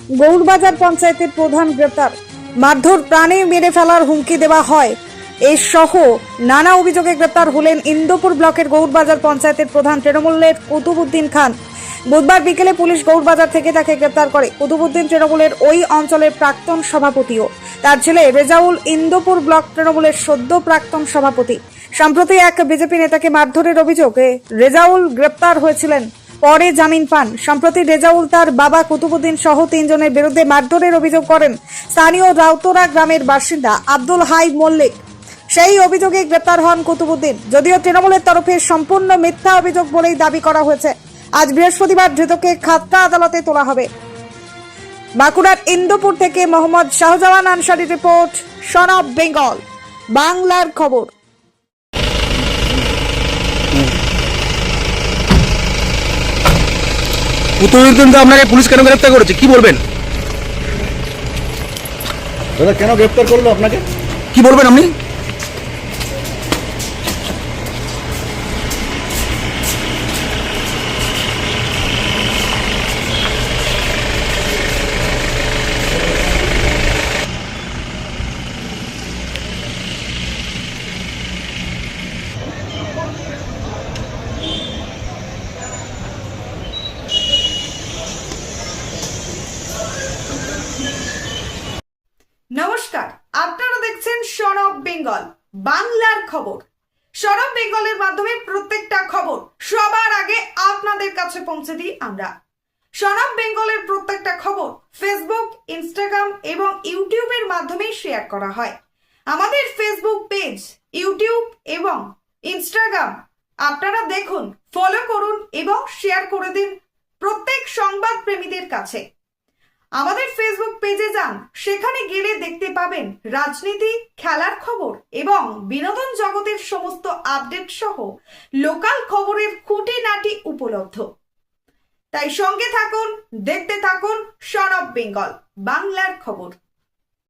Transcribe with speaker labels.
Speaker 1: গৌড়বাজার পঞ্চায়েতের প্রধান গ্রেপ্তার, মারধর, প্রাণে মেরে ফেলার হুমকি দেওয়া হয় এই সহ নানা অভিযোগে গ্রেপ্তার হলেন ইন্দোপুর ব্লকের গৌড়বাজার পঞ্চায়েতের প্রধান তৃণমূলের কুতুবুদ্দিন খান। বুধবার বিকেলে পুলিশ গৌড়বাজার থেকে তাকে গ্রেপ্তার করে। কুতুবুদ্দিন তৃণমূলের ওই অঞ্চলের প্রাক্তন সভাপতিও, তার ছেলে রেজাউল ইন্দোপুর ব্লক তৃণমূলের সদ্য প্রাক্তন সভাপতি। সম্প্রতি এক বিজেপি নেতাকে মারধরের অভিযোগে রেজাউল গ্রেপ্তার হয়েছিলেন, পরে জামিন পান। সম্প্রতি রেজাউল তার বাবা কুতুবুদ্দিন সহ 3 জনের বিরুদ্ধে মারধরের অভিযোগ করেন স্থানীয় রাউতরা গ্রামের বাসিন্দা আব্দুল হাই মল্লিক। সেই অভিযোগে গ্রেপ্তার হন কুতুবুদ্দিন। যদিও তৃণমূলের তরফে সম্পূর্ণ মিথ্যা অভিযোগ বলেই দাবি করা হয়েছে। আজ বৃহস্পতিবার ধৃতকে খাতড়া আদালতে তোলা হবে। বাঁকুড়ার ইন্দোপুর থেকে Mohammad Shahjahan Ansari report, son of Bengal, বাংলার খবর।
Speaker 2: কুতুবুদ্দিন তো আপনাকে পুলিশ কেন গ্রেফতার করেছে, কি বলবেন?
Speaker 3: দাদা কেন গ্রেপ্তার করলো আপনাকে?
Speaker 2: কি বলবেন আপনি?
Speaker 1: নমস্কার, আপনারা দেখছেন সন অফ বেঙ্গল, বাংলার খবর। সন অফ বেঙ্গলের মাধ্যমে প্রত্যেকটা খবর সবার আগে আপনাদের কাছে পৌঁছে দিই আমরা। সন অফ বেঙ্গলের প্রত্যেকটা খবর ফেসবুক, ইনস্টাগ্রাম এবং ইউটিউবের মাধ্যমে শেয়ার করা হয়। আমাদের ফেসবুক পেজ, ইউটিউব এবং ইনস্টাগ্রাম আপনারা দেখুন, ফলো করুন এবং শেয়ার করে দিন প্রত্যেক সংবাদ প্রেমীদের কাছে। আমাদের ফেসবুক পেজে যান, সেখানে গেলে দেখতে পাবেন রাজনীতি, খেলার খবর এবং বিনোদন জগতের সমস্ত আপডেট সহ লোকাল খবরের খুঁটিনাটি উপলব্ধ। তাই সঙ্গে থাকুন, দেখতে থাকুন সন অফ বেঙ্গল, বাংলার খবর।